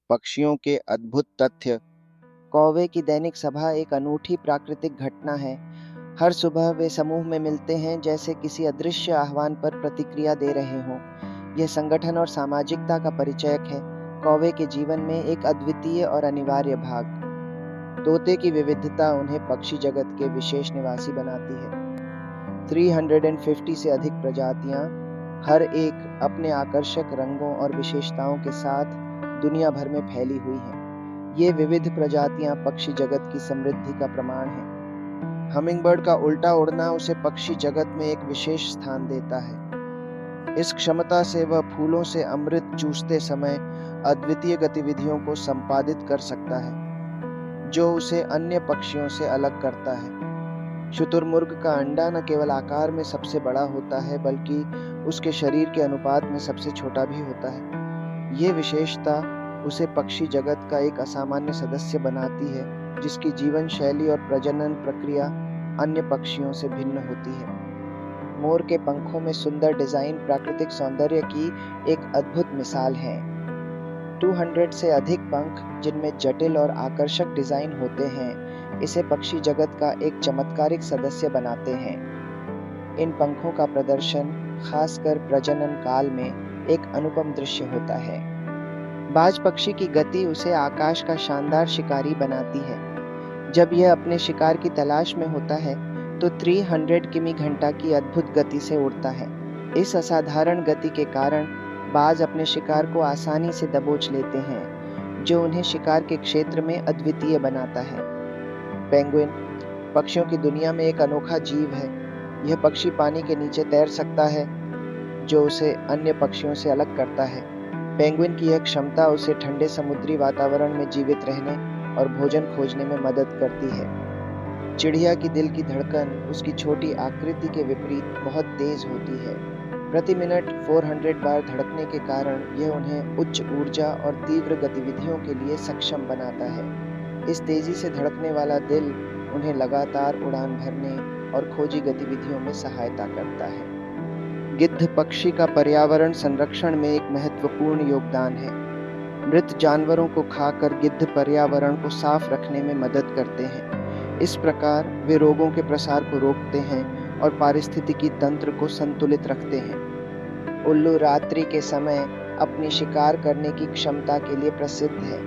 पक्षियों के अद्भुत तथ्य। कौवे की दैनिक सभा एक अनूठी प्राकृतिक घटना है। हर सुबह वे समूह में मिलते हैं, जैसे किसी अदृश्य आह्वान पर प्रतिक्रिया दे रहे हों। यह संगठन और सामाजिकता का परिचायक है। कौवे के जीवन में एक अद्वितीय और अनिवार्य भाग। तोते की विविधता उन्हें पक्षी जगत के विशेष निवासी बनाती है। 350 से अधिक प्रजातियां, हर एक अपने आकर्षक रंगों और विशेषताओं के साथ दुनिया भर में फैली हुई हैं। ये विविध प्रजातियां पक्षी जगत की समृद्धि का प्रमाण हैं। हमिंगबर्ड का उल्टा उड़ना उसे पक्षी जगत में एक विशेष स्थान देता है। इस क्षमता से वह फूलों से अमृत चूसते समय अद्वितीय गतिविधियों को संपादित कर सकता है, जो उसे अन्य पक्षियों से अलग करता है। शुतुरमुर्ग का अंडा न केवल आकार में सबसे बड़ा होता है, बल्कि उसके शरीर के अनुपात में सबसे छोटा भी होता है। ये विशेषता उसे पक्षी जगत का एक असामान्य सदस्य बनाती है, जिसकी जीवन शैली और प्रजनन प्रक्रिया अन्य पक्षियों से भिन्न होती है। मोर के पंखों में सुंदर डिजाइन प्राकृतिक सौंदर्य की एक अद्भुत मिसाल है। 200 से अधिक पंख, जिनमें जटिल और आकर्षक डिजाइन होते हैं, इसे पक्षी जगत का एक चमत्कारिक सदस्य बनाते हैं। इन पंखों का प्रदर्शन खासकर प्रजनन काल में एक अनुपम दृश्य होता है। बाज पक्षी की गति उसे आकाश का शानदार शिकारी बनाती है। जब यह अपने शिकार की तलाश में होता है तो 300 किमी घंटा की अद्भुत गति से उड़ता है। इस असाधारण गति के कारण बाज अपने शिकार को आसानी से दबोच लेते हैं, जो उन्हें शिकार के क्षेत्र में अद्वितीय बनाता है। पेंगुइन पक्षियों की दुनिया में एक अनोखा जीव है। यह पक्षी पानी के नीचे तैर सकता है, जो उसे अन्य पक्षियों से अलग करता है। पेंगुइन की यह क्षमता उसे ठंडे समुद्री वातावरण में जीवित रहने और भोजन खोजने में मदद करती है। चिड़िया की दिल की धड़कन उसकी छोटी आकृति के विपरीत बहुत तेज होती है। प्रति मिनट 400 बार धड़कने के कारण यह उन्हें उच्च ऊर्जा और तीव्र गतिविधियों के लिए सक्षम बनाता है। इस तेजी से धड़कने वाला दिल उन्हें लगातार उड़ान भरने और खोजी गतिविधियों में सहायता करता है। गिद्ध पक्षी का पर्यावरण संरक्षण में एक महत्वपूर्ण योगदान है। मृत जानवरों को खाकर गिद्ध पर्यावरण को साफ रखने में मदद करते हैं। इस प्रकार वे रोगों के प्रसार को रोकते हैं और पारिस्थितिकी तंत्र को संतुलित रखते हैं। उल्लू रात्रि के समय अपनी शिकार करने की क्षमता के लिए प्रसिद्ध है।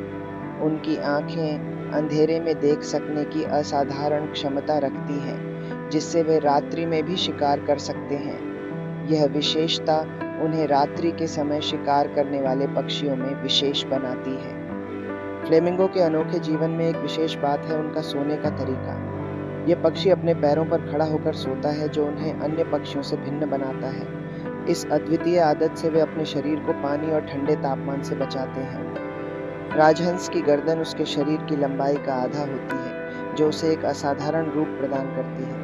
उनकी आंखें अंधेरे में देख सकने की असाधारण क्षमता रखती हैं, जिससे वे रात्रि में भी शिकार कर सकते हैं। यह विशेषता उन्हें रात्रि के समय शिकार करने वाले पक्षियों में विशेष बनाती है। फ्लेमिंगो के अनोखे जीवन में एक विशेष बात है उनका सोने का तरीका। यह पक्षी अपने पैरों पर खड़ा होकर सोता है, जो उन्हें अन्य पक्षियों से भिन्न बनाता है। इस अद्वितीय आदत से वे अपने शरीर को पानी और ठंडे तापमान से बचाते हैं। राजहंस की गर्दन उसके शरीर की लंबाई का आधा होती है, जो उसे एक असाधारण रूप प्रदान करती है।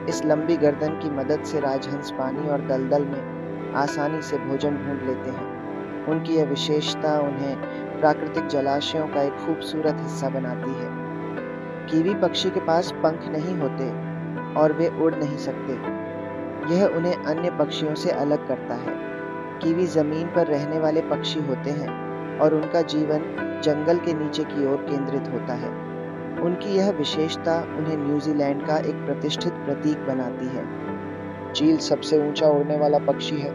इस लंबी गर्दन की मदद से राजहंस पानी और दलदल में आसानी से भोजन ढूंढ लेते हैं। उनकी यह विशेषता उन्हें प्राकृतिक जलाशयों का एक खूबसूरत हिस्सा बनाती है। कीवी पक्षी के पास पंख नहीं होते और वे उड़ नहीं सकते। यह उन्हें अन्य पक्षियों से अलग करता है। कीवी जमीन पर रहने वाले पक्षी होते हैं और उनका जीवन जंगल के नीचे की ओर केंद्रित होता है। उनकी यह विशेषता उन्हें न्यूजीलैंड का एक प्रतिष्ठित प्रतीक बनाती है। चील सबसे ऊंचा उड़ने वाला पक्षी है।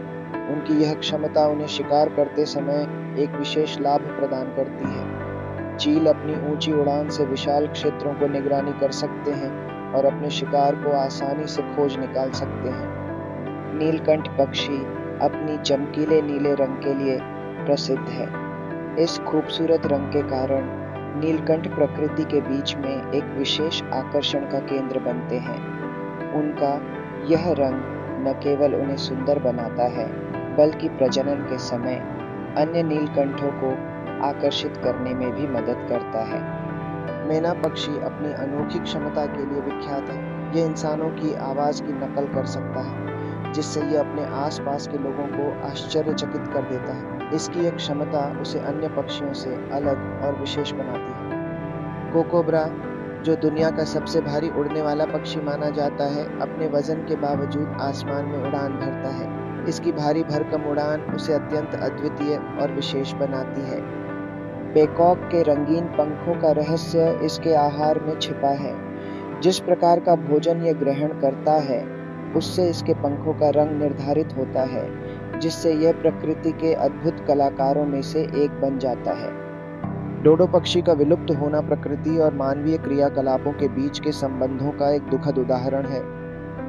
उनकी यह क्षमता उन्हें शिकार करते समय एक विशेष लाभ प्रदान करती है। चील अपनी ऊंची उड़ान से विशाल क्षेत्रों को निगरानी कर सकते हैं और अपने शिकार को आसानी से खोज निकाल सकते हैं। नीलकंठ पक्षी अपनी चमकीले नीले रंग के लिए प्रसिद्ध है। इस खूबसूरत रंग के कारण नीलकंठ प्रकृति के बीच में एक विशेष आकर्षण का केंद्र बनते हैं। उनका यह रंग न केवल उन्हें सुंदर बनाता है, बल्कि प्रजनन के समय अन्य नीलकंठों को आकर्षित करने में भी मदद करता है। मैना पक्षी अपनी अनोखी क्षमता के लिए विख्यात है। यह इंसानों की आवाज की नकल कर सकता है, जिससे यह अपने आसपास के लोगों को आश्चर्यचकित कर देता है। इसकी यह क्षमता उसे अन्य पक्षियों से अलग और विशेष बनाती है। कोकोब्रा, जो दुनिया का सबसे भारी उड़ने वाला पक्षी माना जाता है, अपने वजन के बावजूद आसमान में उड़ान भरता है। इसकी भारी भरकम उड़ान उसे अत्यंत अद्वितीय और विशेष बनाती है। पेकॉक के रंगीन पंखों का रहस्य इसके आहार में छिपा है। जिस प्रकार का भोजन यह ग्रहण करता है, उससे इसके पंखों का रंग निर्धारित होता है, जिससे यह प्रकृति के अद्भुत कलाकारों में से एक बन जाता है। डोडो पक्षी का विलुप्त होना प्रकृति और मानवीय क्रियाकलापों के बीच के संबंधों का एक दुखद उदाहरण है।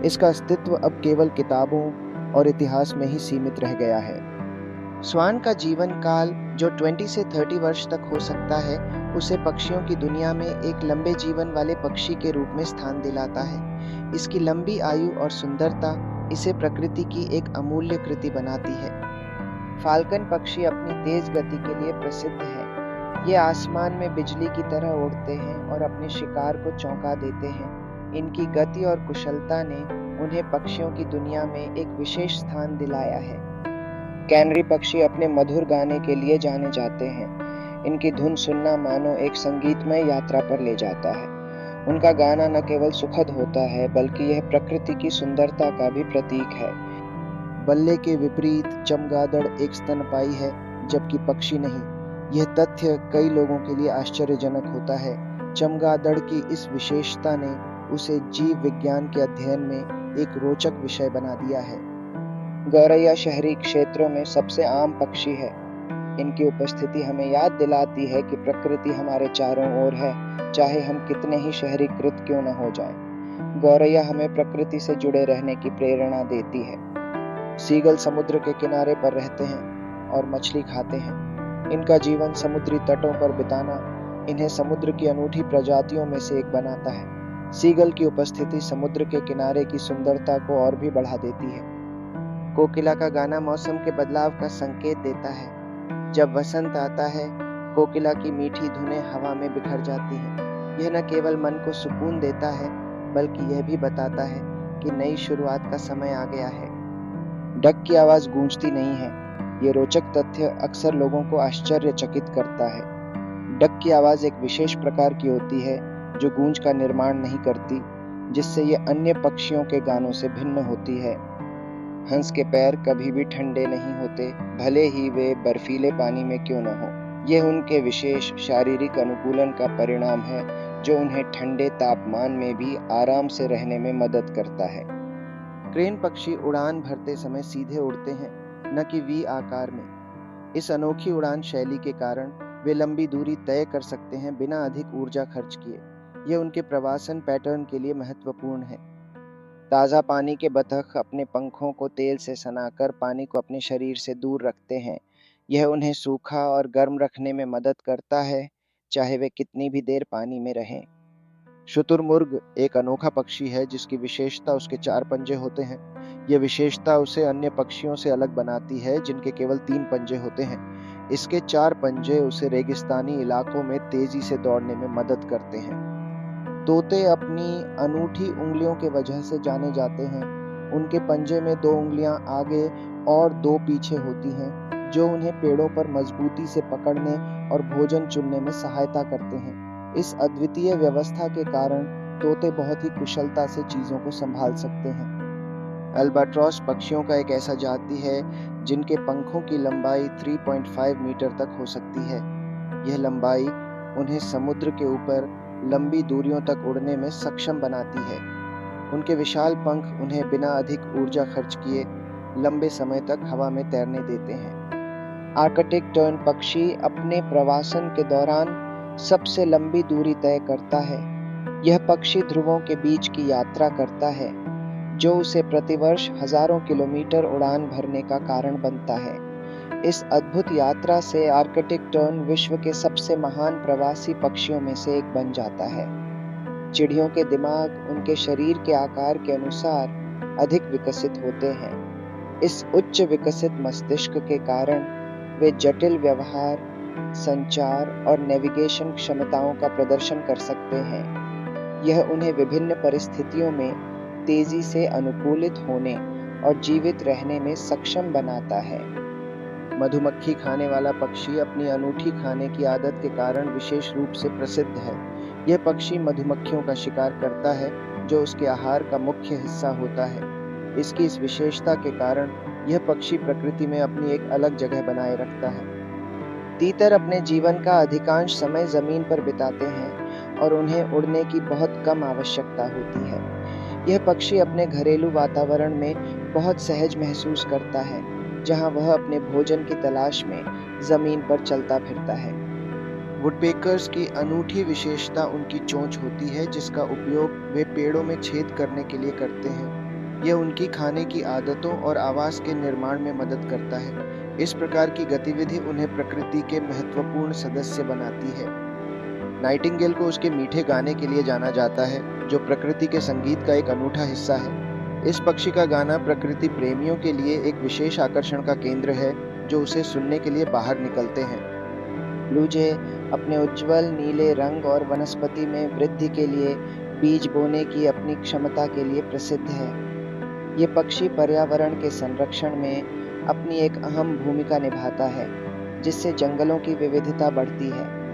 इसका अस्तित्व अब केवल किताबों और इतिहास में ही सीमित रह गया है। स्वान का जीवन काल, जो 20 से 30 वर्ष तक हो सकता है, उसे पक्षियों की दुनिया में एक लंबे जीवन वाले पक्षी के रूप में स्थान दिलाता है। इसकी लंबी आयु और सुंदरता इसे प्रकृति की एक अमूल्य कृति बनाती है। फाल्कन पक्षी अपनी तेज गति के लिए प्रसिद्ध है। ये आसमान में बिजली की तरह उड़ते हैं और अपने शिकार को चौंका देते हैं। इनकी गति और कुशलता ने उन्हें पक्षियों की दुनिया में एक विशेष स्थान दिलाया है। कैनरी पक्षी अपने मधुर गाने के लिए जाने जाते हैं। इनकी धुन सुनना मानो एक संगीतमय यात्रा पर ले जाता है। उनका गाना न केवल सुखद होता है, बल्कि यह प्रकृति की सुंदरता का भी प्रतीक है। बल्ले के विपरीत चमगादड़ एक स्तनपायी है, जबकि पक्षी नहीं। यह तथ्य कई लोगों के लिए आश्चर्यजनक होता है। चमगादड़ की इस विशेषता ने उसे जीव विज्ञान के अध्ययन में एक रोचक विषय बना दिया है। गौरैया शहरी क्षेत्रों में सबसे आम पक्षी है। इनकी उपस्थिति हमें याद दिलाती है कि प्रकृति हमारे चारों ओर है, चाहे हम कितने ही शहरीकृत क्यों न हो जाएं। गौरैया हमें प्रकृति से जुड़े रहने की प्रेरणा देती है। सीगल समुद्र के किनारे पर रहते हैं और मछली खाते हैं। इनका जीवन समुद्री तटों पर बिताना इन्हें समुद्र की अनूठी प्रजातियों में से एक बनाता है। सीगल की उपस्थिति समुद्र के किनारे की सुंदरता को और भी बढ़ा देती है। कोकिला का गाना मौसम के बदलाव का संकेत देता है। जब वसंत आता है, कोकिला की मीठी धुनें हवा में बिखर जाती हैं। यह न केवल मन को सुकून देता है, बल्कि यह भी बताता है कि नई शुरुआत का समय आ गया है। डक की आवाज गूंजती नहीं है। ये रोचक तथ्य अक्सर लोगों को आश्चर्यचकित करता है। डक की आवाज एक विशेष प्रकार की होती है, जो गूंज का निर्माण नहीं करती, जिससे ये अन्य पक्षियों के गानों से भिन्न होती है। हंस के पैर कभी भी ठंडे नहीं होते, भले ही वे बर्फीले पानी में क्यों न हो। यह उनके विशेष शारीरिक अनुकूलन का परिणाम है, जो उन्हें ठंडे तापमान में भी आराम से रहने में मदद करता है। क्रेन पक्षी उड़ान भरते समय सीधे उड़ते हैं, न कि वी आकार में। इस अनोखी उड़ान शैली के कारण वे लंबी दूरी तय कर सकते हैं बिना अधिक ऊर्जा खर्च किए। यह उनके प्रवासन पैटर्न के लिए महत्वपूर्ण है। ताज़ा पानी के बतख अपने पंखों को तेल से सनाकर पानी को अपने शरीर से दूर रखते हैं। यह उन्हें सूखा और गर्म रखने में मदद करता है, चाहे वे कितनी भी देर पानी में रहें। शुतुरमुर्ग एक अनोखा पक्षी है, जिसकी विशेषता उसके 4 पंजे होते हैं। यह विशेषता उसे अन्य पक्षियों से अलग बनाती है, जिनके केवल 3 पंजे होते हैं। इसके 4 पंजे उसे रेगिस्तानी इलाकों में तेजी से दौड़ने में मदद करते हैं। तोते अपनी अनूठी उंगलियों के वजह से जाने जाते हैं। उनके पंजे में 2 उंगलियां आगे और 2 पीछे होती हैं, जो उन्हें पेड़ों पर मजबूती से पकड़ने और भोजन चुनने में सहायता करते हैं। इस अद्वितीय व्यवस्था के कारण तोते बहुत ही कुशलता से चीजों को संभाल सकते हैं। अल्बाट्रॉस पक्षियों का एक ऐसा जाति है जिनके पंखों की लंबाई 3.5 मीटर तक हो सकती है। यह लंबाई उन्हें समुद्र के ऊपर लंबी दूरियों तक उड़ने में सक्षम बनाती है। उनके विशाल पंख उन्हें बिना अधिक ऊर्जा खर्च किए लंबे समय तक हवा में तैरने देते हैं। आर्कटिक टर्न पक्षी अपने प्रवासन के दौरान सबसे लंबी दूरी तय करता है। यह पक्षी ध्रुवों के बीच की यात्रा करता है, जो उसे प्रतिवर्ष हजारों किलोमीटर उड़ान भरने का कारण बनता है। इस अद्भुत यात्रा से आर्कटिक टर्न विश्व के सबसे महान प्रवासी पक्षियों में से एक बन जाता है। चिड़ियों के दिमाग उनके शरीर के आकार के अनुसार अधिक विकसित होते हैं। इस उच्च विकसित मस्तिष्क के कारण वे जटिल व्यवहार, संचार और नेविगेशन क्षमताओं का प्रदर्शन कर सकते हैं। यह उन्हें विभिन्न परिस्थितियों में तेजी से अनुकूलित होने और जीवित रहने में सक्षम बनाता है। मधुमक्खी खाने वाला पक्षी अपनी अनूठी खाने की आदत के कारण विशेष रूप से प्रसिद्ध है। यह पक्षी मधुमक्खियों का शिकार करता है, जो उसके आहार का मुख्य हिस्सा होता है। इसकी इस विशेषता के कारण यह पक्षी प्रकृति में अपनी एक अलग जगह बनाए रखता है। तीतर अपने जीवन का अधिकांश समय जमीन पर बिताते हैं और उन्हें उड़ने की बहुत कम आवश्यकता होती है। यह पक्षी अपने घरेलू वातावरण में बहुत सहज महसूस करता है, जहां वह अपने भोजन की तलाश में जमीन पर चलता फिरता है। वुडपेकर्स की अनूठी विशेषता उनकी चोंच होती है, जिसका उपयोग वे पेड़ों में छेद करने के लिए करते हैं। यह उनकी खाने की आदतों और आवास के निर्माण में मदद करता है। इस प्रकार की गतिविधि उन्हें प्रकृति के महत्वपूर्ण सदस्य बनाती है। नाइटिंगेल को उसके मीठे गाने के लिए जाना जाता है, जो प्रकृति के संगीत का एक अनूठा हिस्सा है। इस पक्षी का गाना प्रकृति प्रेमियों के लिए एक विशेष आकर्षण का केंद्र है, जो उसे सुनने के लिए बाहर निकलते हैं। ब्लू जे अपने उज्ज्वल नीले रंग और वनस्पति में वृद्धि के लिए बीज बोने की अपनी क्षमता के लिए प्रसिद्ध है। ये पक्षी पर्यावरण के संरक्षण में अपनी एक अहम भूमिका निभाता है, जिससे जंगलों की विविधता बढ़ती है।